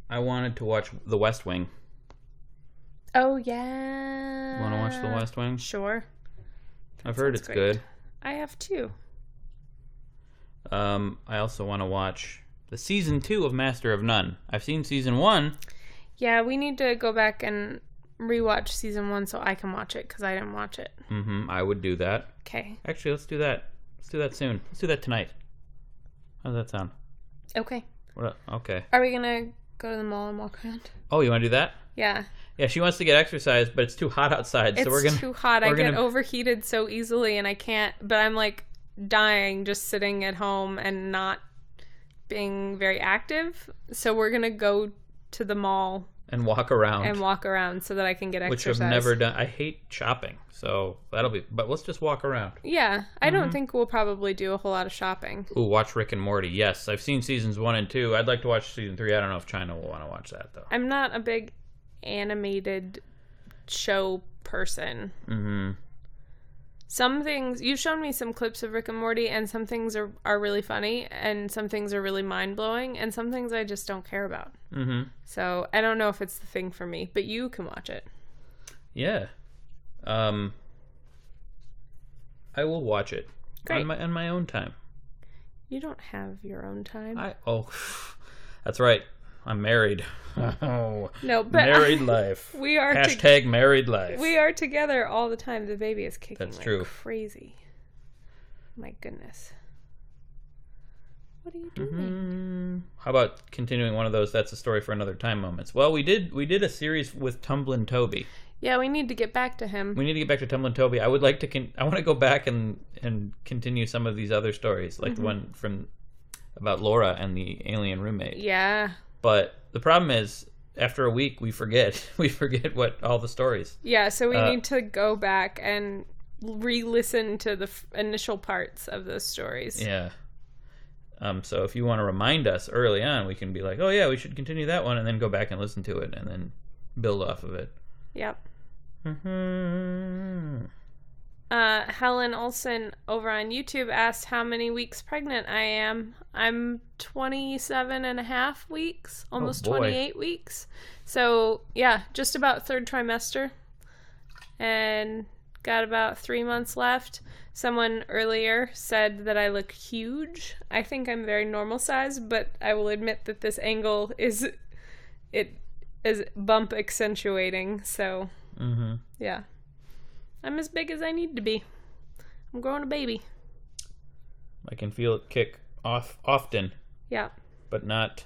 wanted to watch The West Wing. Oh yeah. Want to watch The West Wing? Sure. I've heard it's great. good. I have too. I also want to watch the season 2 of Master of None. I've seen season 1. Yeah, we need to go back and rewatch season 1 so I can watch it because I didn't watch it. I would do that. Okay. Actually, let's do that. Let's do that soon. Let's do that tonight. How does that sound? Okay. Okay. Are we gonna go to the mall and walk around? Oh, you want to do that? Yeah. Yeah, she wants to get exercise, but it's too hot outside. It's so we're gonna, too hot. I we're get gonna- overheated so easily and I can't, but I'm like dying just sitting at home and not being very active. So we're gonna go to the mall and walk around. so that I can get Which exercise. I've never done. I hate shopping, so that'll be. But let's just walk around. Yeah, I don't think we'll probably do a whole lot of shopping. Ooh, watch Rick and Morty. Yes, I've seen seasons 1 and 2. I'd like to watch season 3. I don't know if Chyna will want to watch that though. I'm not a big animated show person. Some things, you've shown me some clips of Rick and Morty, and some things are really funny, and some things are really mind-blowing, and some things I just don't care about. So I don't know if it's the thing for me, but you can watch it. Yeah. I will watch it. Great. On my own time. You don't have your own time. That's right. I'm married. Oh, no, but married life. We are #, married life. We are together all the time. The baby is kicking That's like true. crazy. My goodness. What are you doing? How about continuing one of those "That's a story for another time" moments? Well, we did a series with Tumblin' Toby. Yeah, we need to get back to him. We need to get back to Tumblin' Toby. I would like to. I want to go back and continue some of these other stories, like the one about Laura and the alien roommate. Yeah. But the problem is, after a week, we forget. We forget what all the stories. Yeah, so we need to go back and re-listen to the initial parts of those stories. Yeah. So if you want to remind us early on, we can be like, oh yeah, we should continue that one, and then go back and listen to it, and then build off of it. Yep. Helen Olson over on YouTube asked how many weeks pregnant I am. I'm 27 and a half weeks, almost 28 weeks. So, yeah, just about third trimester. And got about 3 months left. Someone earlier said that I look huge. I think I'm very normal size, but I will admit that this angle is bump accentuating. So, yeah. I'm as big as I need to be. I'm growing a baby. I can feel it kick off often. Yeah. But not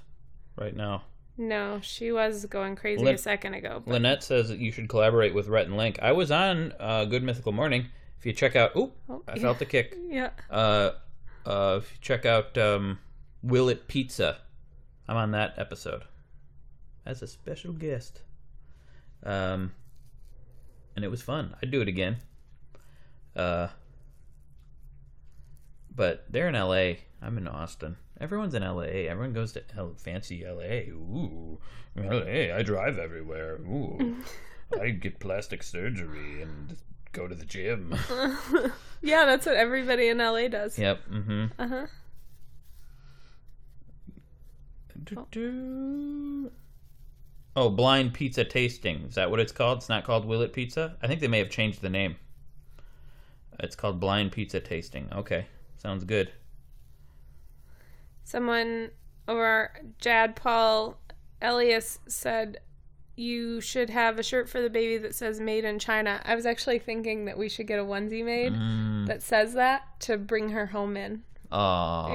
right now. No, she was going crazy a second ago. But... Lynette says that you should collaborate with Rhett and Link. I was on Good Mythical Morning. If you check out... I felt the kick. Yeah. If you check out Will It Pizza, I'm on that episode as a special guest. And it was fun. I'd do it again. But they're in LA. I'm in Austin. Everyone's in LA. Everyone goes to fancy LA. Ooh, LA. I drive everywhere. Ooh, I get plastic surgery and go to the gym. Yeah, that's what everybody in LA does. Yep. Oh, blind pizza tasting. Is that what it's called? It's not called Will It Pizza? I think they may have changed the name. It's called blind pizza tasting. Okay. Sounds good. Someone over Jad Paul Elias said you should have a shirt for the baby that says made in China. I was actually thinking that we should get a onesie made that says that to bring her home in. Oh,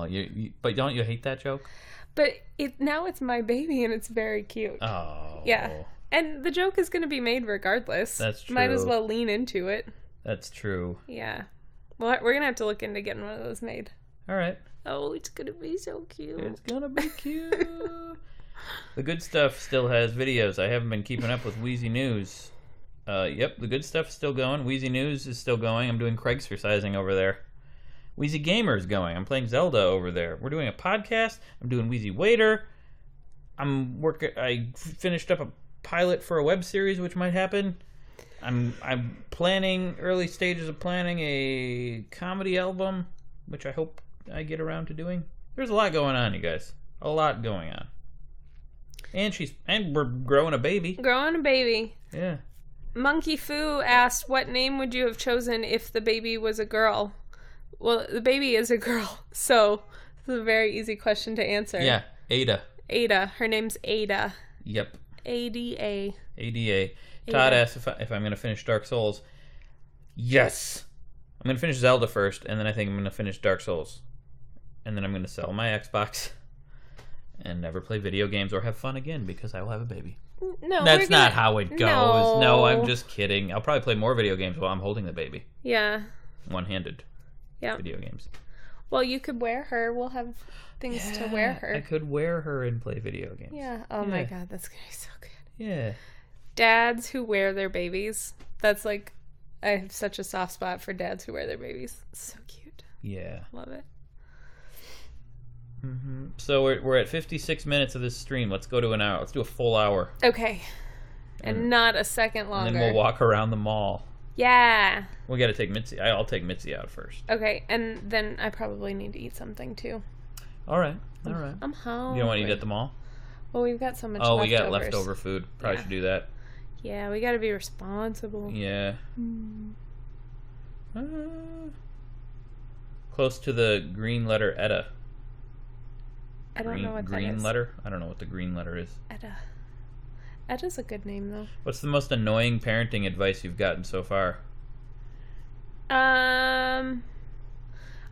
yeah. But don't you hate that joke? But now it's my baby and it's very cute. Oh. Yeah. And the joke is going to be made regardless. That's true. Might as well lean into it. That's true. Yeah. Well, we're gonna have to look into getting one of those made. All right. Oh, it's gonna be so cute. It's gonna be cute. The Good Stuff still has videos. I haven't been keeping up with Wheezy News. Yep, The Good Stuff is still going. Wheezy News is still going. I'm doing Craig's-ercising over there. Wheezy Gamer is going. I'm playing Zelda over there. We're doing a podcast. I'm doing Wheezy Waiter. I finished up a pilot for a web series, which might happen. I'm planning, early stages of planning a comedy album, which I hope I get around to doing. There's a lot going on, you guys. A lot going on. And we're growing a baby. Growing a baby. Yeah. Monkey Foo asked, what name would you have chosen if the baby was a girl? Well, the baby is a girl, so it's a very easy question to answer. Yeah, Ada. Ada. Her name's Ada. Yep. ADA. ADA. Todd asked if I'm going to finish Dark Souls. Yes. I'm going to finish Zelda first, and then I think I'm going to finish Dark Souls. And then I'm going to sell my Xbox and never play video games or have fun again because I will have a baby. No, that's not how it goes. No, I'm just kidding. I'll probably play more video games while I'm holding the baby. Yeah. One-handed. Yeah. Video games. Well, you could wear her. We'll have things to wear her. I could wear her and play video games. Yeah. Oh my God, that's gonna be so good. Yeah. Dads who wear their babies. That's like, I have such a soft spot for dads who wear their babies. It's so cute. Yeah. Love it. Mm-hmm. So we're at 56 minutes of this stream. Let's go to an hour. Let's do a full hour. Okay. And not a second longer. And then we'll walk around the mall. Yeah. We got to take Mitzi. I'll take Mitzi out first. Okay, and then I probably need to eat something too. All right. I'm hungry. You don't want to eat at the mall? Well, we've got so much. We got leftover food. Probably should do that. Yeah, we got to be responsible. Yeah. Close to the green letter Etta. I don't know what that is. Green letter? I don't know what the green letter is. Etta. Etta's a good name, though. What's the most annoying parenting advice you've gotten so far? I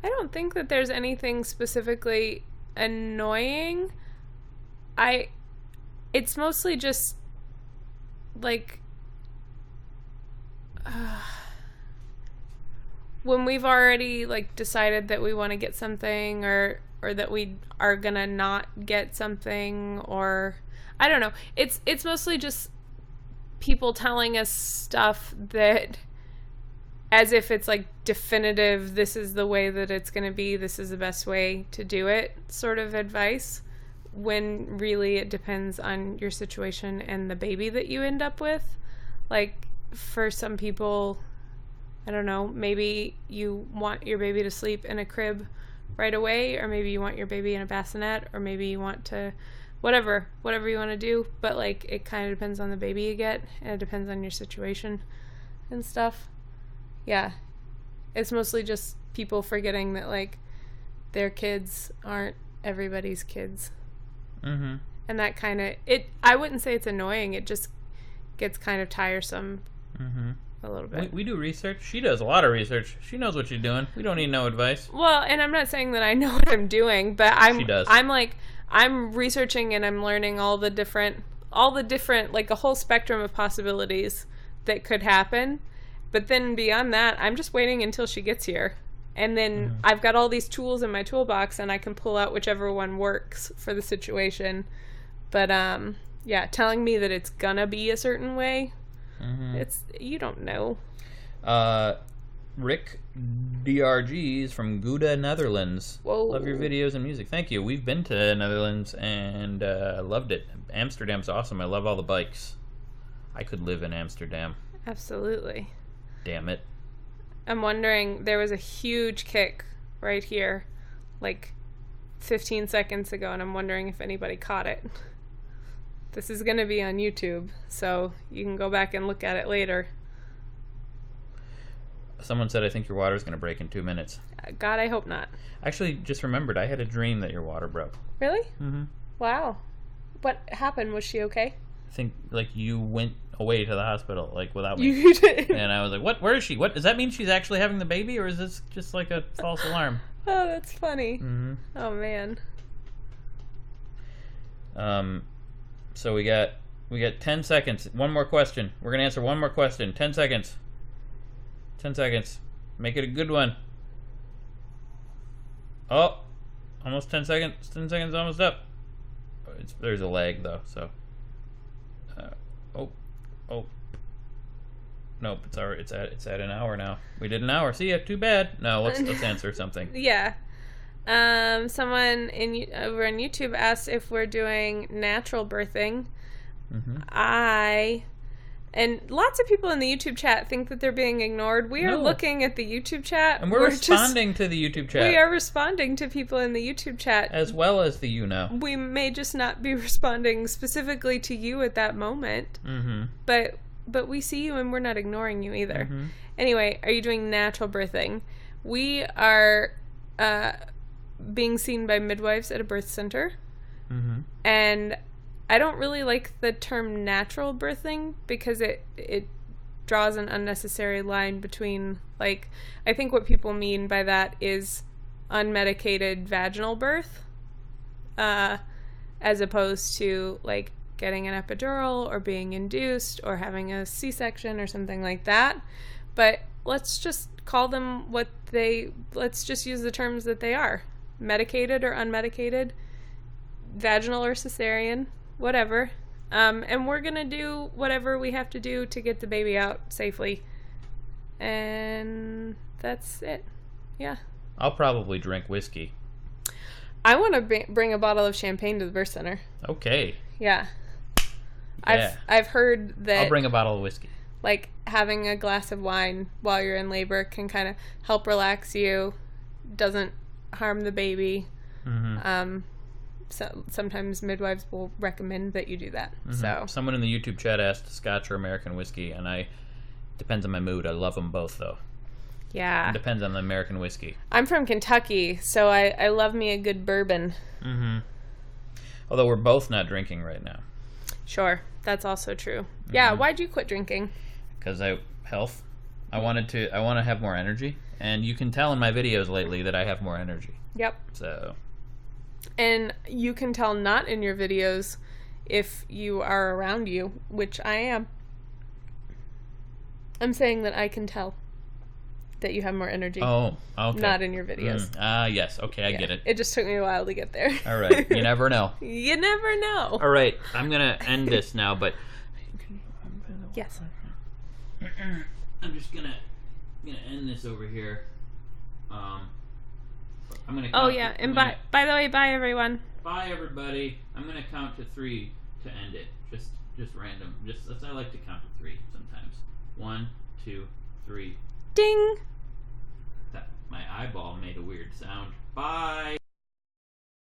don't think that there's anything specifically annoying. It's mostly just like when we've already like decided that we want to get something or that we are gonna not get something, or I don't know. It's mostly just people telling us stuff that as if it's like definitive, this is the way that it's gonna be, this is the best way to do it sort of advice, when really it depends on your situation and the baby that you end up with. Like for some people, I don't know, maybe you want your baby to sleep in a crib right away, or maybe you want your baby in a bassinet, or maybe you want to whatever you want to do, but like it kind of depends on the baby you get, and it depends on your situation and stuff. Yeah, it's mostly just people forgetting that like their kids aren't everybody's kids. Mm-hmm. And that kind of I wouldn't say it's annoying, it just gets kind of tiresome. Mm-hmm. A little bit. We do research. She does a lot of research. She knows what she's doing. We don't need no advice. Well, and I'm not saying that I know what I'm doing, but she does. I'm researching and I'm learning all the different like a whole spectrum of possibilities that could happen. But then beyond that, I'm just waiting until she gets here. And then I've got all these tools in my toolbox and I can pull out whichever one works for the situation. But yeah, telling me that it's gonna be a certain way, you don't know. Rick DRGs from Gouda, Netherlands. Whoa. Love your videos and music. Thank you. We've been to Netherlands and loved it. Amsterdam's awesome. I love all the bikes. I could live in Amsterdam. Absolutely. Damn it. I'm wondering, there was a huge kick right here like 15 seconds ago, and I'm wondering if anybody caught it. This is going to be on YouTube, so you can go back and look at it later. Someone said, I think your water's going to break in 2 minutes. God, I hope not. Actually, just remembered, I had a dream that your water broke. Really? Mm-hmm. Wow. What happened? Was she okay? I think, like, you went away to the hospital, like, without me. You did? And I was like, what? Where is she? What? Does that mean she's actually having the baby, or is this just, like, a false alarm? Oh, that's funny. Mm-hmm. Oh, man. So we got 10 seconds. One more question. We're going to answer one more question. 10 seconds. 10 seconds. Make it a good one. Oh, almost 10 seconds. 10 seconds almost up. There's a lag though, so. Oh. Nope, it's already, it's at an hour now. We did an hour. See ya. Too bad. No, let's answer something. Yeah. Someone over on YouTube asked if we're doing natural birthing. And lots of people in the YouTube chat think that they're being ignored. We are looking at the YouTube chat. And we're responding to the YouTube chat. We are responding to people in the YouTube chat. As well as the YouNow. We may just not be responding specifically to you at that moment. But we see you and we're not ignoring you either. Anyway, are you doing natural birthing? We are being seen by midwives at a birth center. And I don't really like the term natural birthing because it draws an unnecessary line between, like, I think what people mean by that is unmedicated vaginal birth, as opposed to, like, getting an epidural or being induced or having a C-section or something like that. But let's just call them let's just use the terms that they are. Medicated or unmedicated, vaginal or cesarean, whatever. And we're going to do whatever we have to do to get the baby out safely. And that's it. Yeah. I'll probably drink whiskey. I want to bring a bottle of champagne to the birth center. Okay. Yeah. I've heard that I'll bring a bottle of whiskey. Like having a glass of wine while you're in labor can kind of help relax you, doesn't harm the baby. So sometimes midwives will recommend that you do that. So someone in the YouTube chat asked Scotch or American whiskey, and depends on my mood. I love them both though. Yeah. It depends on the American whiskey. I'm from Kentucky, so I love me a good bourbon. Although we're both not drinking right now. Sure, that's also true. Yeah, why'd you quit drinking? Because health. I want to have more energy, and you can tell in my videos lately that I have more energy. Yep. So. And you can tell not in your videos if you are around you, which I am. I'm saying that I can tell that you have more energy. Oh, okay. Not in your videos. Yes. Okay, I get it. It just took me a while to get there. All right. You never know. You never know. All right. I'm going to end this now, but... Yes. I'm just going to end this over here. I'm gonna count and by the way, bye everyone. Bye everybody. I'm gonna count to 3 to end it. Just random. I like to count to 3 sometimes. 1, 2, 3. Ding. My eyeball made a weird sound. Bye.